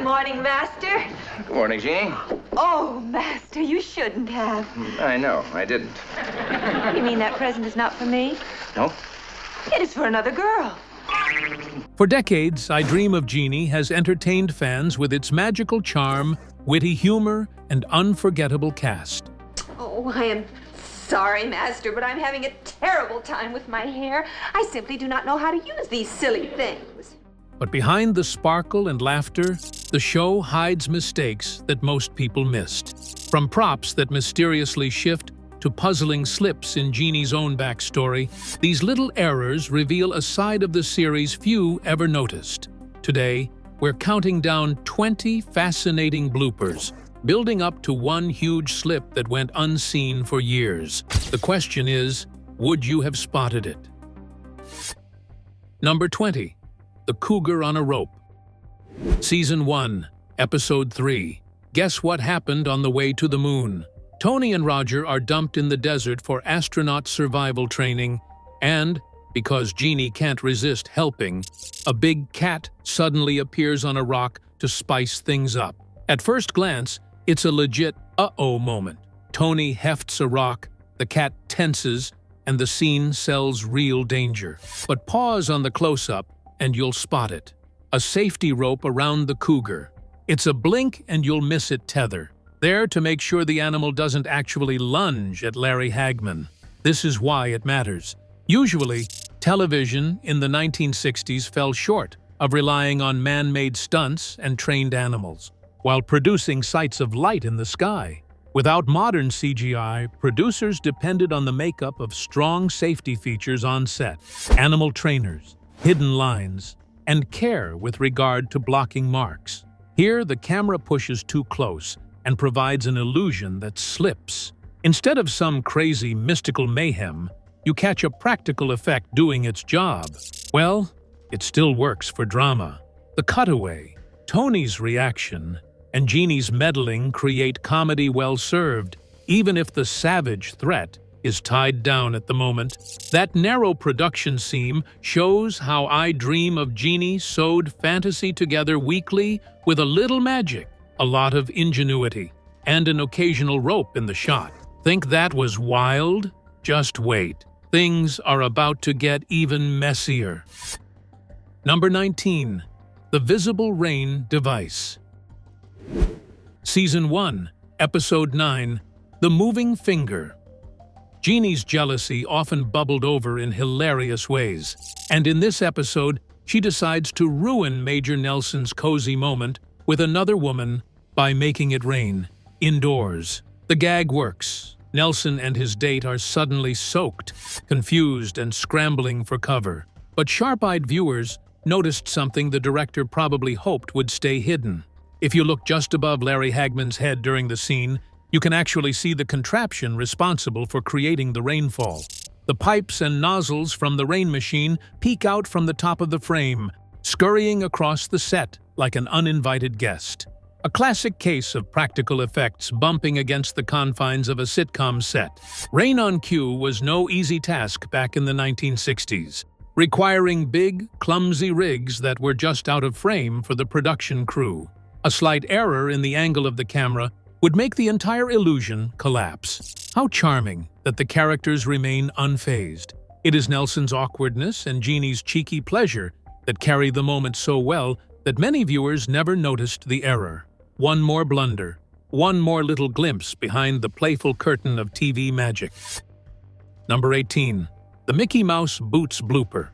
morning, Master. Good morning, Jeannie. Oh, Master, you shouldn't have. I know, I didn't. You mean that present is not for me? No? It is for another girl. For decades, I Dream of Jeannie has entertained fans with its magical charm, witty humor, and unforgettable cast. Oh, I am sorry, Master, but I'm having a terrible time with my hair. I simply do not know how to use these silly things. But behind the sparkle and laughter, the show hides mistakes that most people missed. From props that mysteriously shift to puzzling slips in Jeannie's own backstory, these little errors reveal a side of the series few ever noticed. Today, we're counting down 20 fascinating bloopers, building up to one huge slip that went unseen for years. The question is, would you have spotted it? Number 20. The Cougar on a Rope. Season 1, Episode 3. Guess what happened on the way to the moon? Tony and Roger are dumped in the desert for astronaut survival training, and, because Jeannie can't resist helping, a big cat suddenly appears on a rock to spice things up. At first glance, it's a legit uh-oh moment. Tony hefts a rock, the cat tenses, and the scene sells real danger. But pause on the close-up, and you'll spot it. A safety rope around the cougar. It's a blink and you'll miss it tether, there to make sure the animal doesn't actually lunge at Larry Hagman. This is why it matters. Usually, television in the 1960s fell short of relying on man-made stunts and trained animals, while producing sights of light in the sky. Without modern CGI, producers depended on the makeup of strong safety features on set, animal trainers, hidden lines, and care with regard to blocking marks. Here, the camera pushes too close and provides an illusion that slips. Instead of some crazy mystical mayhem, you catch a practical effect doing its job. Well, it still works for drama. The cutaway, Tony's reaction, and Jeannie's meddling create comedy well served, even if the savage threat is tied down at the moment. That narrow production seam shows how I Dream of Jeannie sewed fantasy together weekly with a little magic, a lot of ingenuity, and an occasional rope in the shot. Think that was wild? Just wait. Things are about to get even messier. Number 19. The Visible Rain Device. Season 1, Episode 9, The Moving Finger. Jeannie's jealousy often bubbled over in hilarious ways, and in this episode, she decides to ruin Major Nelson's cozy moment with another woman by making it rain, indoors. The gag works. Nelson and his date are suddenly soaked, confused and scrambling for cover. But sharp-eyed viewers noticed something the director probably hoped would stay hidden. If you look just above Larry Hagman's head during the scene, you can actually see the contraption responsible for creating the rainfall. The pipes and nozzles from the rain machine peek out from the top of the frame, scurrying across the set like an uninvited guest. A classic case of practical effects bumping against the confines of a sitcom set. Rain on cue was no easy task back in the 1960s, requiring big, clumsy rigs that were just out of frame for the production crew. A slight error in the angle of the camera would make the entire illusion collapse. How charming that the characters remain unfazed. It is Nelson's awkwardness and Jeannie's cheeky pleasure that carry the moment so well that many viewers never noticed the error. One more blunder, one more little glimpse behind the playful curtain of TV magic. Number 18. The Mickey Mouse Boots Blooper.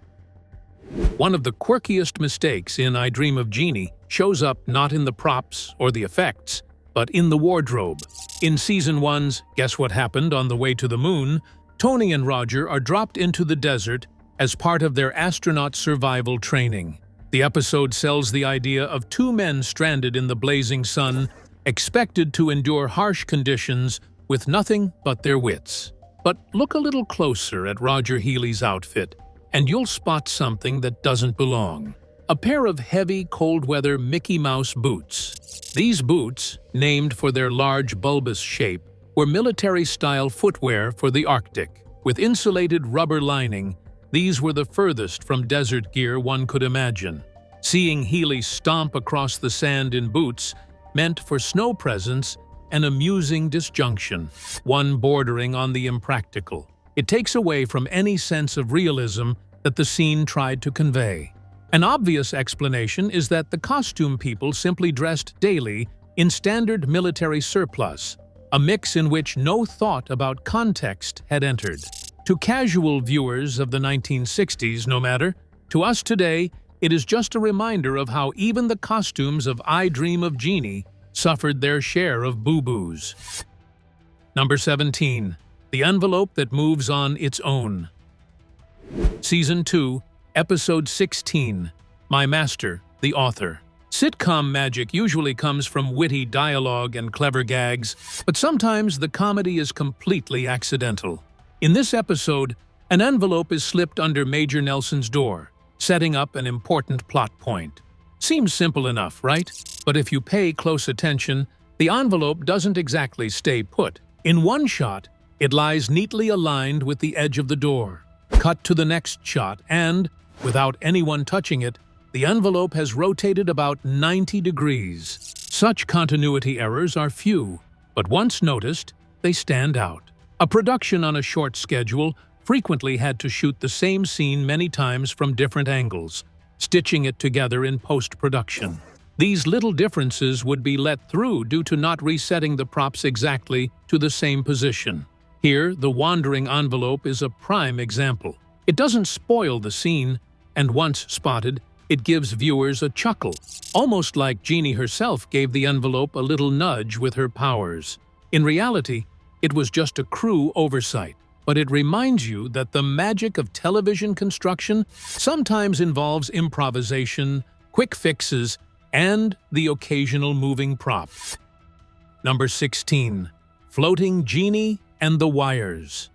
One of the quirkiest mistakes in I Dream of Jeannie shows up not in the props or the effects, but in the wardrobe. In Season 1's Guess What Happened on the Way to the Moon, Tony and Roger are dropped into the desert as part of their astronaut survival training. The episode sells the idea of two men stranded in the blazing sun, expected to endure harsh conditions with nothing but their wits. But look a little closer at Roger Healy's outfit, and you'll spot something that doesn't belong. A pair of heavy, cold-weather Mickey Mouse boots. These boots, named for their large bulbous shape, were military-style footwear for the Arctic. With insulated rubber lining, these were the furthest from desert gear one could imagine. Seeing Healy stomp across the sand in boots meant for Snow Presence an amusing disjunction, one bordering on the impractical. It takes away from any sense of realism that the scene tried to convey. An obvious explanation is that the costume people simply dressed daily in standard military surplus, a mix in which no thought about context had entered. To casual viewers of the 1960s, no matter, to us today, it is just a reminder of how even the costumes of I Dream of Jeannie suffered their share of boo-boos. Number 17. The Envelope That Moves on Its Own. Season 2, Episode 16. My Master, the Author. Sitcom magic usually comes from witty dialogue and clever gags, but sometimes the comedy is completely accidental. In this episode, an envelope is slipped under Major Nelson's door, setting up an important plot point. Seems simple enough, right? But if you pay close attention, the envelope doesn't exactly stay put. In one shot, it lies neatly aligned with the edge of the door. Cut to the next shot and, without anyone touching it, the envelope has rotated about 90 degrees. Such continuity errors are few, but once noticed, they stand out. A production on a short schedule frequently had to shoot the same scene many times from different angles, stitching it together in post-production. These little differences would be let through due to not resetting the props exactly to the same position. Here, the wandering envelope is a prime example. It doesn't spoil the scene, and once spotted, it gives viewers a chuckle, almost like Jeannie herself gave the envelope a little nudge with her powers. In reality, it was just a crew oversight, but it reminds you that the magic of television construction sometimes involves improvisation, quick fixes, and the occasional moving prop. Number 16. Floating Jeannie and the Wires.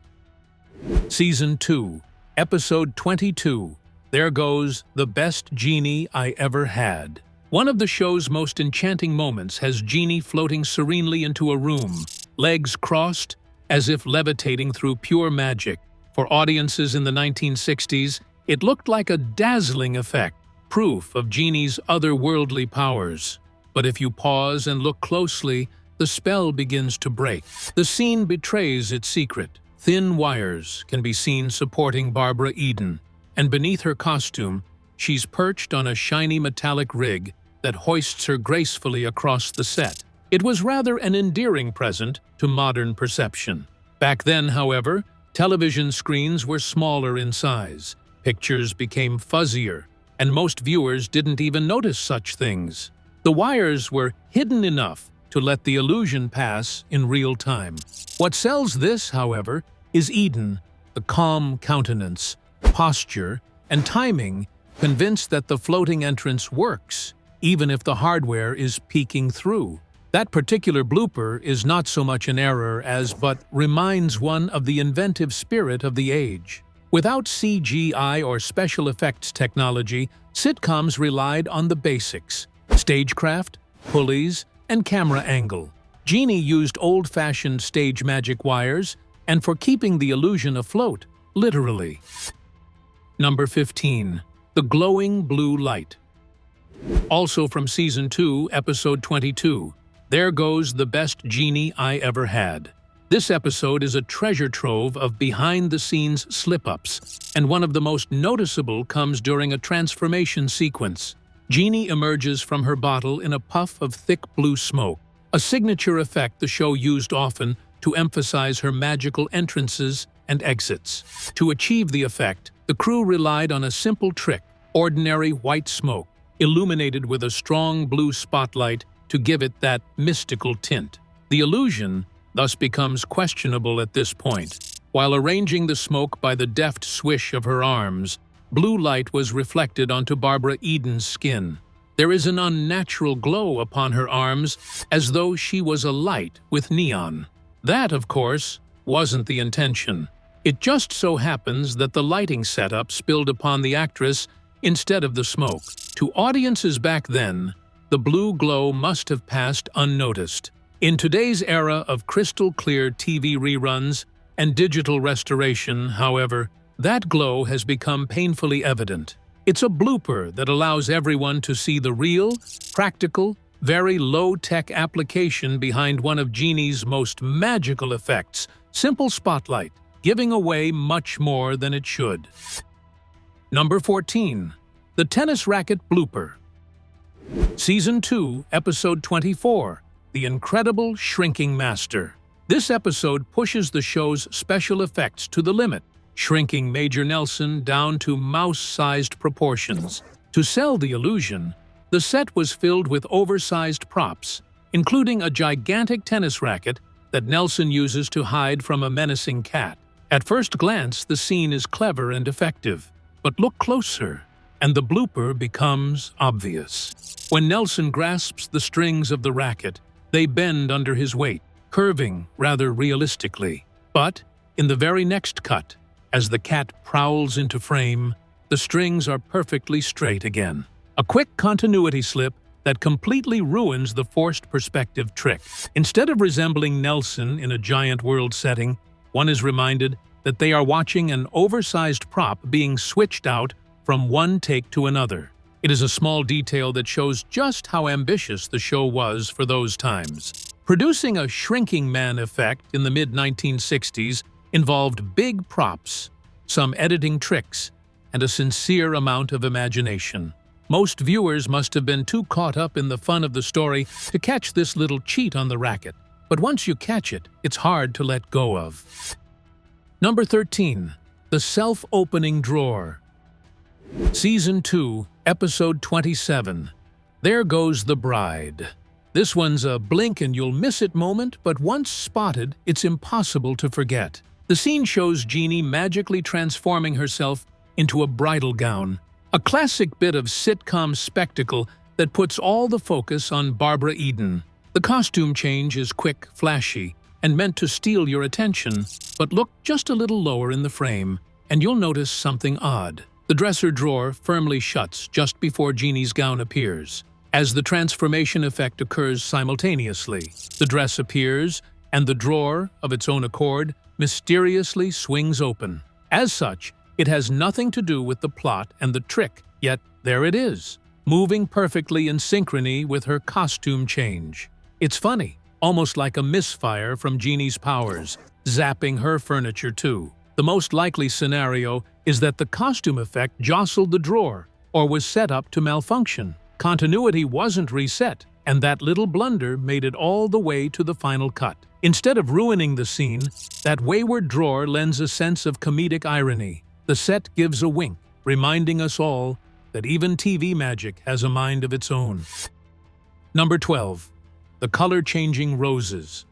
Season 2, Episode 22. There Goes the Best Jeannie I Ever Had. One of the show's most enchanting moments has Jeannie floating serenely into a room, legs crossed, as if levitating through pure magic. For audiences in the 1960s, it looked like a dazzling effect, proof of Jeannie's otherworldly powers. But if you pause and look closely, the spell begins to break. The scene betrays its secret. Thin wires can be seen supporting Barbara Eden, and beneath her costume, she's perched on a shiny metallic rig that hoists her gracefully across the set. It was rather an endearing present to modern perception. Back then, however, television screens were smaller in size, pictures became fuzzier, and most viewers didn't even notice such things. The wires were hidden enough to let the illusion pass in real time. What sells this, however, is Eden, the calm countenance, posture, and timing, convinced that the floating entrance works, even if the hardware is peeking through. That particular blooper is not so much an error as but reminds one of the inventive spirit of the age. Without CGI or special effects technology, sitcoms relied on the basics: stagecraft, pulleys, and camera angle. Jeannie used old-fashioned stage magic wires, and for keeping the illusion afloat, literally. Number 15. The Glowing Blue Light. Also from Season 2, Episode 22. There Goes the Best Jeannie I Ever Had. This episode is a treasure trove of behind-the-scenes slip-ups, and one of the most noticeable comes during a transformation sequence. Jeannie emerges from her bottle in a puff of thick blue smoke, a signature effect the show used often to emphasize her magical entrances and exits. To achieve the effect, the crew relied on a simple trick: ordinary white smoke, illuminated with a strong blue spotlight to give it that mystical tint. The illusion thus becomes questionable at this point. While arranging the smoke by the deft swish of her arms, blue light was reflected onto Barbara Eden's skin. There is an unnatural glow upon her arms, as though she was alight with neon. That, of course, wasn't the intention. It just so happens that the lighting setup spilled upon the actress instead of the smoke. To audiences back then, the blue glow must have passed unnoticed. In today's era of crystal-clear TV reruns and digital restoration, however, that glow has become painfully evident. It's a blooper that allows everyone to see the real, practical, very low-tech application behind one of Jeannie's most magical effects, simple spotlight, giving away much more than it should. Number 14. The Tennis Racket Blooper. Season 2, Episode 24, The Incredible Shrinking Master. This episode pushes the show's special effects to the limit, shrinking Major Nelson down to mouse-sized proportions. To sell the illusion, the set was filled with oversized props, including a gigantic tennis racket that Nelson uses to hide from a menacing cat. At first glance, the scene is clever and effective, but look closer, and the blooper becomes obvious. When Nelson grasps the strings of the racket, they bend under his weight, curving rather realistically. But in the very next cut, as the cat prowls into frame, the strings are perfectly straight again. A quick continuity slip that completely ruins the forced perspective trick. Instead of resembling Nelson in a giant world setting, one is reminded that they are watching an oversized prop being switched out from one take to another. It is a small detail that shows just how ambitious the show was for those times. Producing a shrinking man effect in the mid-1960s involved big props, some editing tricks, and a sincere amount of imagination. Most viewers must have been too caught up in the fun of the story to catch this little cheat on the racket, but once you catch it, it's hard to let go of. Number 13. The Self-Opening Drawer. Season 2, Episode 27. There Goes the Bride. This one's a blink-and-you'll-miss-it moment, but once spotted, it's impossible to forget. The scene shows Jeannie magically transforming herself into a bridal gown, a classic bit of sitcom spectacle that puts all the focus on Barbara Eden. The costume change is quick, flashy, and meant to steal your attention, but look just a little lower in the frame, and you'll notice something odd. The dresser drawer firmly shuts just before Jeannie's gown appears. As the transformation effect occurs simultaneously, the dress appears, and the drawer, of its own accord, mysteriously swings open. As such, it has nothing to do with the plot and the trick, yet there it is, moving perfectly in synchrony with her costume change. It's funny, almost like a misfire from Jeannie's powers, zapping her furniture too. The most likely scenario is that the costume effect jostled the drawer or was set up to malfunction. Continuity wasn't reset, and that little blunder made it all the way to the final cut. Instead of ruining the scene, that wayward drawer lends a sense of comedic irony. The set gives a wink, reminding us all that even TV magic has a mind of its own. Number 12. The Color-Changing Roses.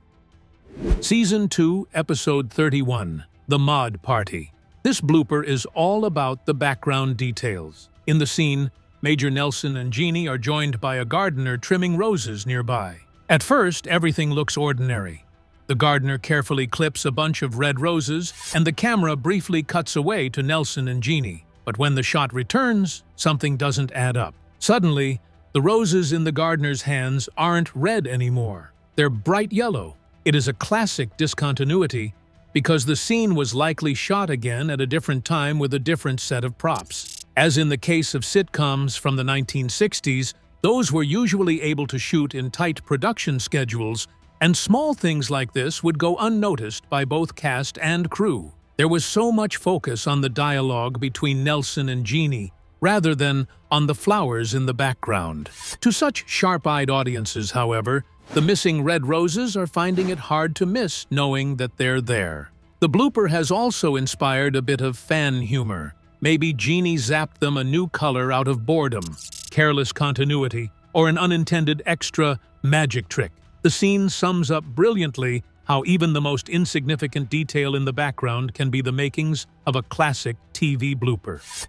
Season 2, Episode 31. The Mod Party. This blooper is all about the background details. In the scene, Major Nelson and Jeannie are joined by a gardener trimming roses nearby. At first, everything looks ordinary. The gardener carefully clips a bunch of red roses, and the camera briefly cuts away to Nelson and Jeannie. But when the shot returns, something doesn't add up. Suddenly, the roses in the gardener's hands aren't red anymore. They're bright yellow. It is a classic discontinuity, because the scene was likely shot again at a different time with a different set of props. As in the case of sitcoms from the 1960s, those were usually able to shoot in tight production schedules, and small things like this would go unnoticed by both cast and crew. There was so much focus on the dialogue between Nelson and Jeannie, rather than on the flowers in the background. To such sharp-eyed audiences, however, the missing red roses are finding it hard to miss knowing that they're there. The blooper has also inspired a bit of fan humor. Maybe Jeannie zapped them a new color out of boredom, careless continuity, or an unintended extra magic trick. The scene sums up brilliantly how even the most insignificant detail in the background can be the makings of a classic TV blooper.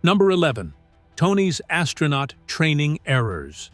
Number 11. Tony's Astronaut Training Errors.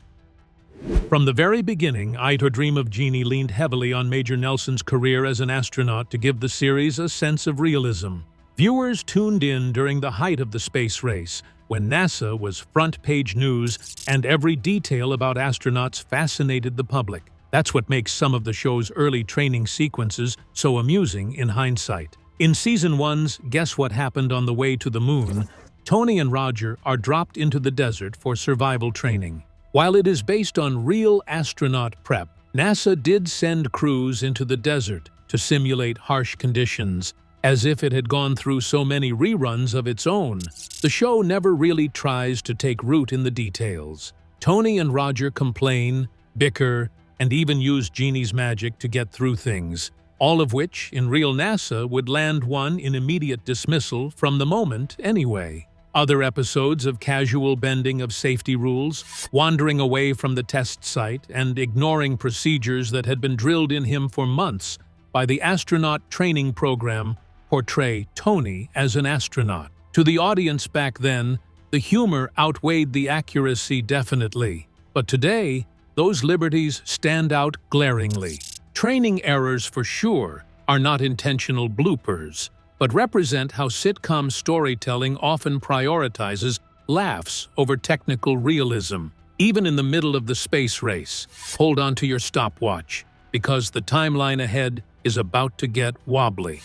From the very beginning, Dream of Jeannie leaned heavily on Major Nelson's career as an astronaut to give the series a sense of realism. Viewers tuned in during the height of the space race, when NASA was front-page news and every detail about astronauts fascinated the public. That's what makes some of the show's early training sequences so amusing in hindsight. In Season 1's Guess What Happened on the Way to the Moon, Tony and Roger are dropped into the desert for survival training. While it is based on real astronaut prep, NASA did send crews into the desert to simulate harsh conditions, as if it had gone through so many reruns of its own. The show never really tries to take root in the details. Tony and Roger complain, bicker, and even use Jeannie's magic to get through things, all of which, in real NASA, would land one in immediate dismissal from the moment anyway. Other episodes of casual bending of safety rules, wandering away from the test site, and ignoring procedures that had been drilled in him for months by the astronaut training program, portray Tony as an astronaut. To the audience back then, the humor outweighed the accuracy definitely. But today, those liberties stand out glaringly. Training errors, for sure, are not intentional bloopers, but represent how sitcom storytelling often prioritizes laughs over technical realism. Even in the middle of the space race, hold on to your stopwatch, because the timeline ahead is about to get wobbly.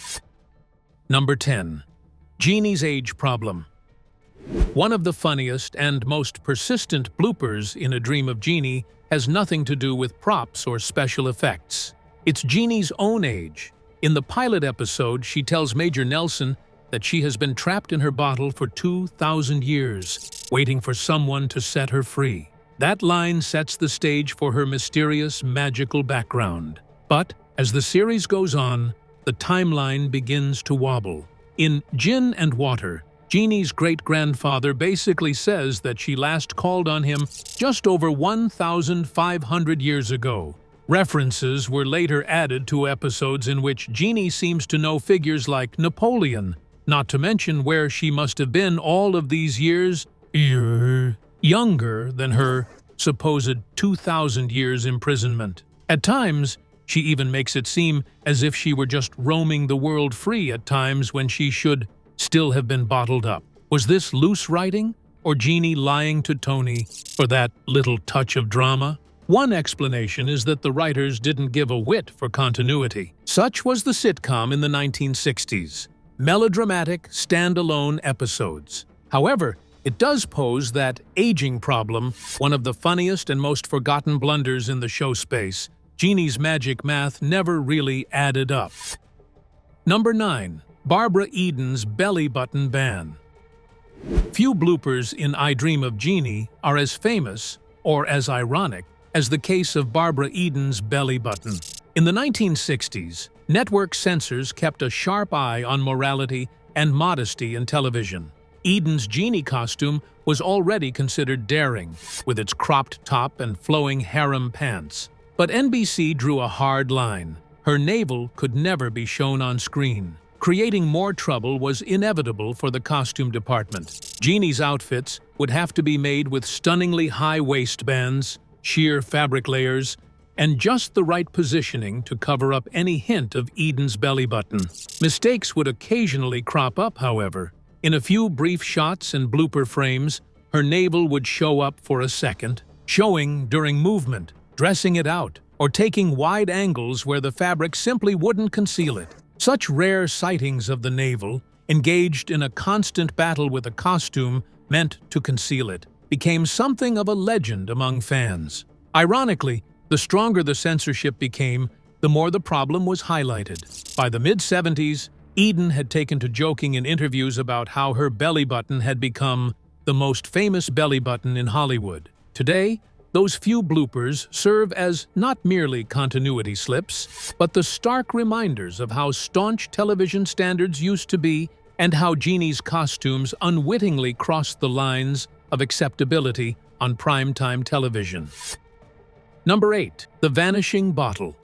Number 10. Jeannie's age problem. One of the funniest and most persistent bloopers in A Dream of Jeannie has nothing to do with props or special effects. It's Jeannie's own age. In the pilot episode, she tells Major Nelson that she has been trapped in her bottle for 2,000 years, waiting for someone to set her free. That line sets the stage for her mysterious, magical background. But as the series goes on, the timeline begins to wobble. In Gin and Water, Jeannie's great-grandfather basically says that she last called on him just over 1,500 years ago. References were later added to episodes in which Jeannie seems to know figures like Napoleon, not to mention where she must have been all of these years younger than her supposed 2,000 years imprisonment. At times, she even makes it seem as if she were just roaming the world free at times when she should still have been bottled up. Was this loose writing, or Jeannie lying to Tony for that little touch of drama? One explanation is that the writers didn't give a whit for continuity. Such was the sitcom in the 1960s. Melodramatic, standalone episodes. However, it does pose that aging problem, one of the funniest and most forgotten blunders in the show space. Jeannie's magic math never really added up. Number 9. Barbara Eden's belly button ban. Few bloopers in I Dream of Jeannie are as famous, or as ironic, as the case of Barbara Eden's belly button. In the 1960s, network censors kept a sharp eye on morality and modesty in television. Eden's Jeannie costume was already considered daring, with its cropped top and flowing harem pants. But NBC drew a hard line. Her navel could never be shown on screen. Creating more trouble was inevitable for the costume department. Jeannie's outfits would have to be made with stunningly high waistbands, sheer fabric layers, and just the right positioning to cover up any hint of Eden's belly button. Mistakes would occasionally crop up, however. In a few brief shots and blooper frames, her navel would show up for a second, showing during movement, dressing it out, or taking wide angles where the fabric simply wouldn't conceal it. Such rare sightings of the navel, engaged in a constant battle with a costume meant to conceal it, became something of a legend among fans. Ironically, the stronger the censorship became, the more the problem was highlighted. By the mid-70s, Eden had taken to joking in interviews about how her belly button had become the most famous belly button in Hollywood. Today, those few bloopers serve as not merely continuity slips, but the stark reminders of how staunch television standards used to be and how Jeannie's costumes unwittingly crossed the lines of acceptability on primetime television. Number 8. The Vanishing Bottle.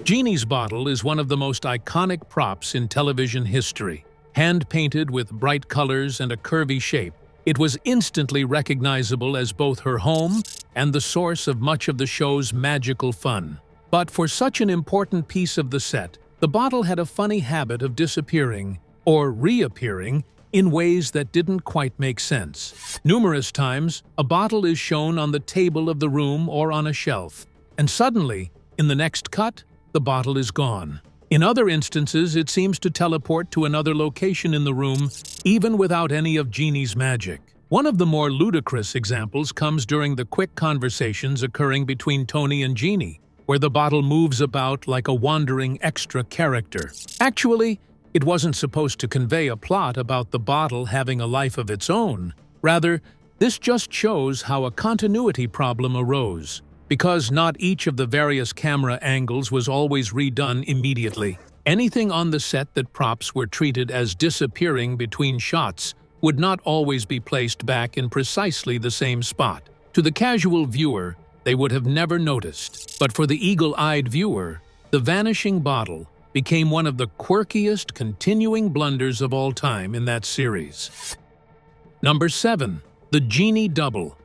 Jeannie's bottle is one of the most iconic props in television history. Hand-painted with bright colors and a curvy shape, it was instantly recognizable as both her home and the source of much of the show's magical fun. But for such an important piece of the set, the bottle had a funny habit of disappearing, or reappearing, in ways that didn't quite make sense. Numerous times, a bottle is shown on the table of the room or on a shelf, and suddenly, in the next cut, the bottle is gone. In other instances, it seems to teleport to another location in the room, even without any of Jeannie's magic. One of the more ludicrous examples comes during the quick conversations occurring between Tony and Jeannie, where the bottle moves about like a wandering extra character. Actually, it wasn't supposed to convey a plot about the bottle having a life of its own. Rather, this just shows how a continuity problem arose, because not each of the various camera angles was always redone immediately. Anything on the set that props were treated as disappearing between shots would not always be placed back in precisely the same spot. To the casual viewer, they would have never noticed. But for the eagle-eyed viewer, the vanishing bottle became one of the quirkiest continuing blunders of all time in that series. Number 7. The Jeannie Double.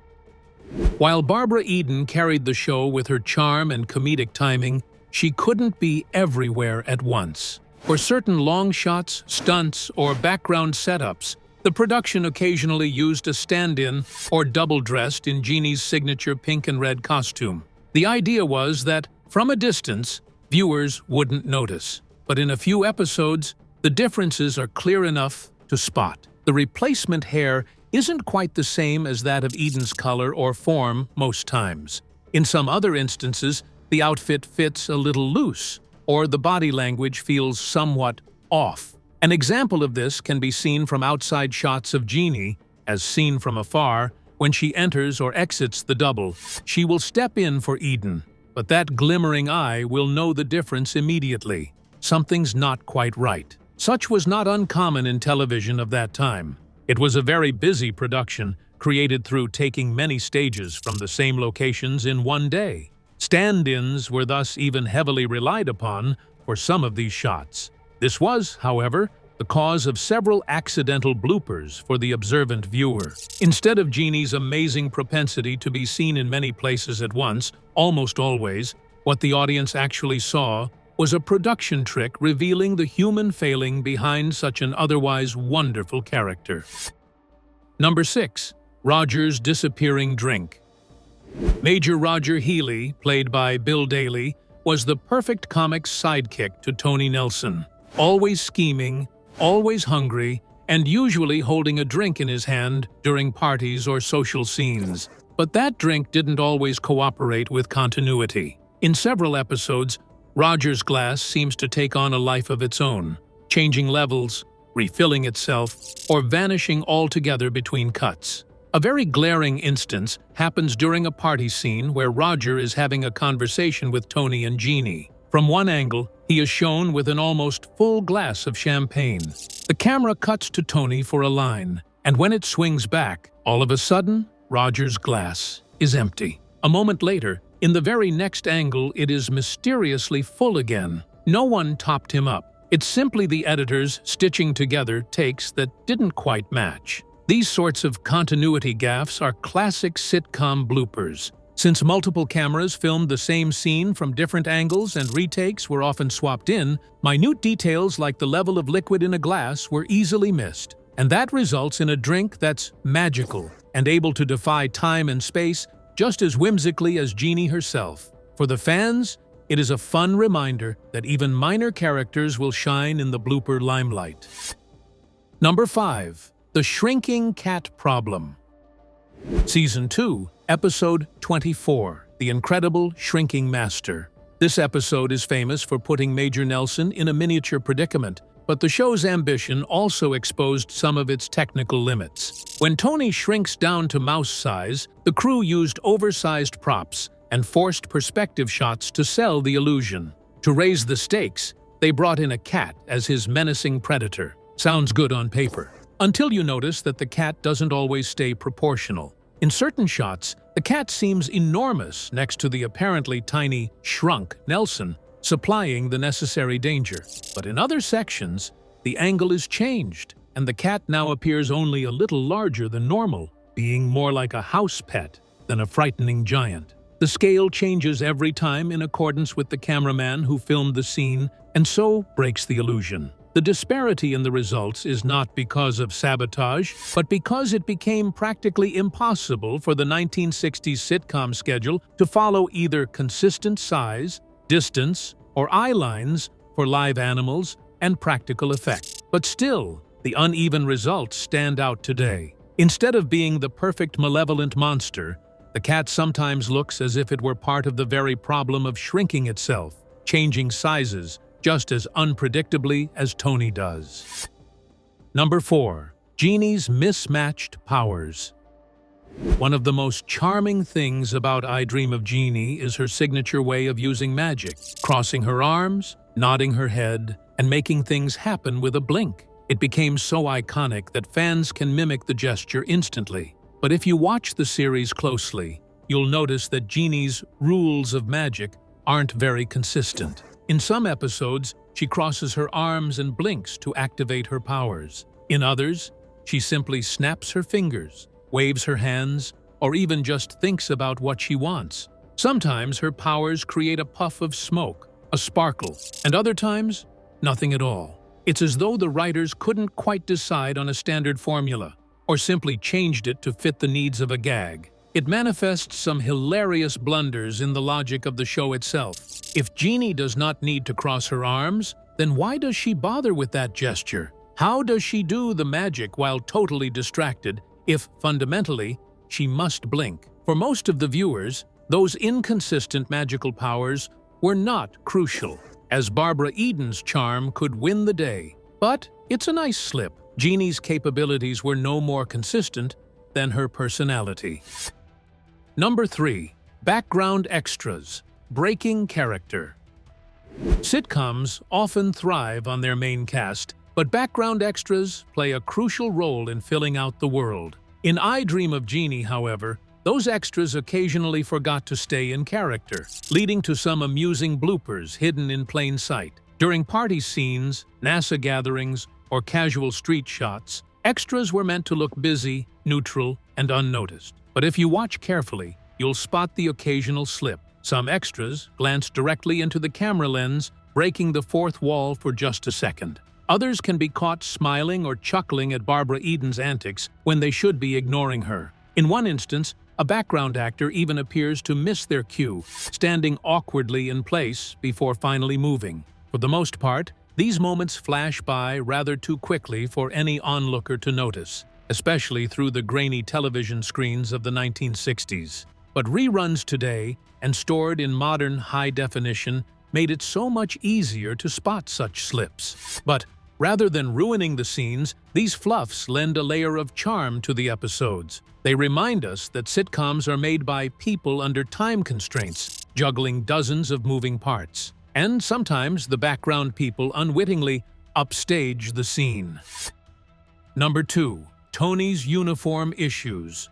While Barbara Eden carried the show with her charm and comedic timing, she couldn't be everywhere at once. For certain long shots, stunts, or background setups, the production occasionally used a stand-in or double-dressed in Jeannie's signature pink and red costume. The idea was that, from a distance, viewers wouldn't notice. But in a few episodes, the differences are clear enough to spot. The replacement hair isn't quite the same as that of Eden's color or form most times. In some other instances, the outfit fits a little loose, or the body language feels somewhat off. An example of this can be seen from outside shots of Jeannie, as seen from afar. When she enters or exits the double, she will step in for Eden, but that glimmering eye will know the difference immediately. Something's not quite right. Such was not uncommon in television of that time. It was a very busy production, created through taking many stages from the same locations in one day. Stand-ins were thus even heavily relied upon for some of these shots. This was, however, the cause of several accidental bloopers for the observant viewer. Instead of Jeannie's amazing propensity to be seen in many places at once, almost always, what the audience actually saw was a production trick revealing the human failing behind such an otherwise wonderful character. Number 6. Roger's disappearing drink. Major Roger Healy, played by Bill Daly, was the perfect comic sidekick to Tony Nelson. Always scheming, always hungry, and usually holding a drink in his hand during parties or social scenes. But that drink didn't always cooperate with continuity. In several episodes, Roger's glass seems to take on a life of its own, changing levels, refilling itself, or vanishing altogether between cuts. A very glaring instance happens during a party scene where Roger is having a conversation with Tony and Jeannie. From one angle, he is shown with an almost full glass of champagne. The camera cuts to Tony for a line, and when it swings back, all of a sudden, Roger's glass is empty. A moment later, in the very next angle, it is mysteriously full again. No one topped him up. It's simply the editors stitching together takes that didn't quite match. These sorts of continuity gaffes are classic sitcom bloopers. Since multiple cameras filmed the same scene from different angles and retakes were often swapped in, minute details like the level of liquid in a glass were easily missed. And that results in a drink that's magical and able to defy time and space just as whimsically as Jeannie herself. For the fans, it is a fun reminder that even minor characters will shine in the blooper limelight. Number 5. The Shrinking Cat Problem. Season 2, Episode 24, The Incredible Shrinking Master. This episode is famous for putting Major Nelson in a miniature predicament, but the show's ambition also exposed some of its technical limits. When Tony shrinks down to mouse size, the crew used oversized props and forced perspective shots to sell the illusion. To raise the stakes, they brought in a cat as his menacing predator. Sounds good on paper. Until you notice that the cat doesn't always stay proportional. In certain shots, the cat seems enormous next to the apparently tiny, shrunk Nelson, supplying the necessary danger. But in other sections, the angle is changed, and the cat now appears only a little larger than normal, being more like a house pet than a frightening giant. The scale changes every time in accordance with the cameraman who filmed the scene, and so breaks the illusion. The disparity in the results is not because of sabotage, but because it became practically impossible for the 1960s sitcom schedule to follow either consistent size, distance, or eye lines for live animals and practical effect. But still, the uneven results stand out today. Instead of being the perfect malevolent monster, the cat sometimes looks as if it were part of the very problem of shrinking itself, changing sizes just as unpredictably as Tony does. Number 4. Jeannie's mismatched powers. One of the most charming things about I Dream of Jeannie is her signature way of using magic, crossing her arms, nodding her head, and making things happen with a blink. It became so iconic that fans can mimic the gesture instantly. But if you watch the series closely, you'll notice that Jeannie's rules of magic aren't very consistent. In some episodes, she crosses her arms and blinks to activate her powers. In others, she simply snaps her fingers, waves her hands, or even just thinks about what she wants. Sometimes her powers create a puff of smoke, a sparkle, and other times, nothing at all. It's as though the writers couldn't quite decide on a standard formula, or simply changed it to fit the needs of a gag. It manifests some hilarious blunders in the logic of the show itself. If Jeannie does not need to cross her arms, then why does she bother with that gesture? How does she do the magic while totally distracted if, fundamentally, she must blink? For most of the viewers, those inconsistent magical powers were not crucial, as Barbara Eden's charm could win the day. But it's a nice slip. Jeannie's capabilities were no more consistent than her personality. Number 3. Background extras. Breaking character. Sitcoms often thrive on their main cast, but background extras play a crucial role in filling out the world. In I Dream of Jeannie, however, those extras occasionally forgot to stay in character, leading to some amusing bloopers hidden in plain sight. During party scenes, NASA gatherings, or casual street shots, extras were meant to look busy, neutral, and unnoticed. But if you watch carefully, you'll spot the occasional slip. Some extras glance directly into the camera lens, breaking the fourth wall for just a second. Others can be caught smiling or chuckling at Barbara Eden's antics when they should be ignoring her. In one instance, a background actor even appears to miss their cue, standing awkwardly in place before finally moving. For the most part, these moments flash by rather too quickly for any onlooker to notice, especially through the grainy television screens of the 1960s. But reruns today, and stored in modern high definition, made it so much easier to spot such slips. But rather than ruining the scenes, these fluffs lend a layer of charm to the episodes. They remind us that sitcoms are made by people under time constraints, juggling dozens of moving parts. And sometimes the background people unwittingly upstage the scene. Number 2. Tony's uniform issues.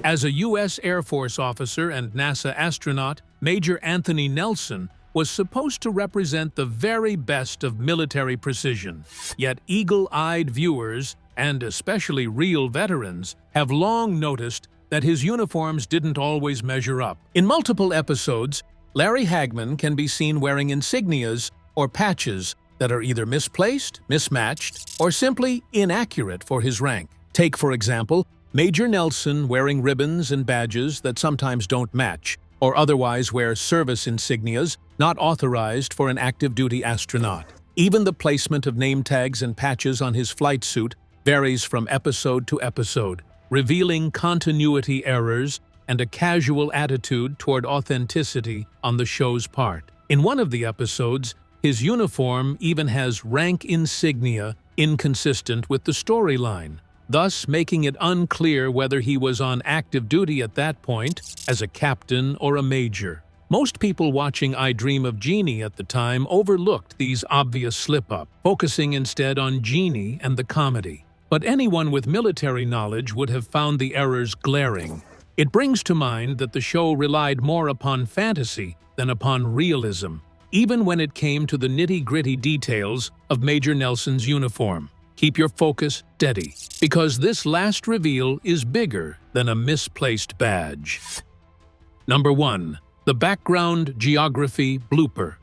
As a U.S. Air Force officer and NASA astronaut, Major Anthony Nelson was supposed to represent the very best of military precision. Yet eagle-eyed viewers, and especially real veterans, have long noticed that his uniforms didn't always measure up. In multiple episodes, Larry Hagman can be seen wearing insignias or patches that are either misplaced, mismatched, or simply inaccurate for his rank. Take, for example, Major Nelson wearing ribbons and badges that sometimes don't match, or otherwise wear service insignias not authorized for an active-duty astronaut. Even the placement of name tags and patches on his flight suit varies from episode to episode, revealing continuity errors and a casual attitude toward authenticity on the show's part. In one of the episodes, his uniform even has rank insignia inconsistent with the storyline, thus making it unclear whether he was on active duty at that point as a captain or a major. Most people watching I Dream of Jeannie at the time overlooked these obvious slip-ups, focusing instead on Jeannie and the comedy. But anyone with military knowledge would have found the errors glaring. It brings to mind that the show relied more upon fantasy than upon realism, even when it came to the nitty-gritty details of Major Nelson's uniform. Keep your focus steady, because this last reveal is bigger than a misplaced badge. Number 1. The background geography blooper.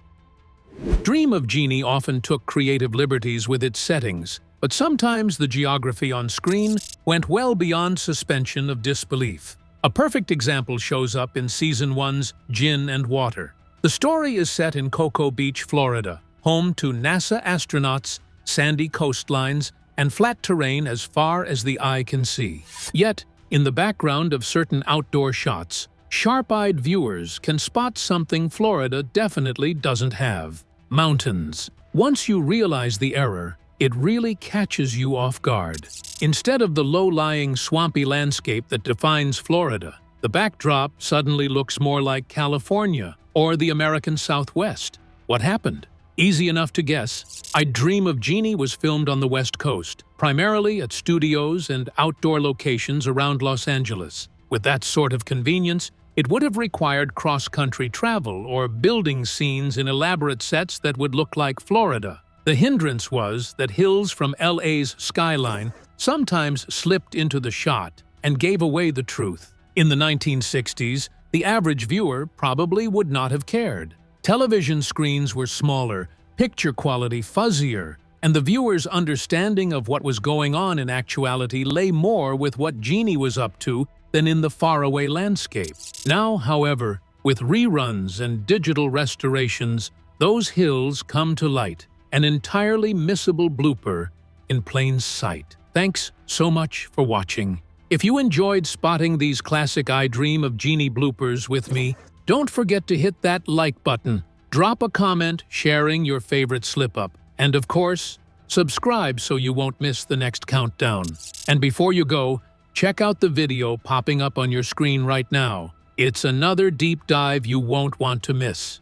Dream of Jeannie often took creative liberties with its settings, but sometimes the geography on screen went well beyond suspension of disbelief. A perfect example shows up in Season 1's Gin and Water. The story is set in Cocoa Beach, Florida, home to NASA astronauts, sandy coastlines, and flat terrain as far as the eye can see. Yet, in the background of certain outdoor shots, sharp-eyed viewers can spot something Florida definitely doesn't have: mountains. Once you realize the error, it really catches you off guard. Instead of the low-lying, swampy landscape that defines Florida, the backdrop suddenly looks more like California or the American Southwest. What happened? Easy enough to guess. Dream of Jeannie was filmed on the West Coast, primarily at studios and outdoor locations around Los Angeles. With that sort of convenience, it would have required cross-country travel or building scenes in elaborate sets that would look like Florida. The hindrance was that hills from LA's skyline sometimes slipped into the shot and gave away the truth. In the 1960s, the average viewer probably would not have cared. Television screens were smaller, picture quality fuzzier, and the viewer's understanding of what was going on in actuality lay more with what Jeannie was up to than in the faraway landscape. Now, however, with reruns and digital restorations, those hills come to light, an entirely missable blooper in plain sight. Thanks so much for watching. If you enjoyed spotting these classic I Dream of Jeannie bloopers with me, don't forget to hit that like button, drop a comment sharing your favorite slip-up, and of course, subscribe so you won't miss the next countdown. And before you go, check out the video popping up on your screen right now. It's another deep dive you won't want to miss.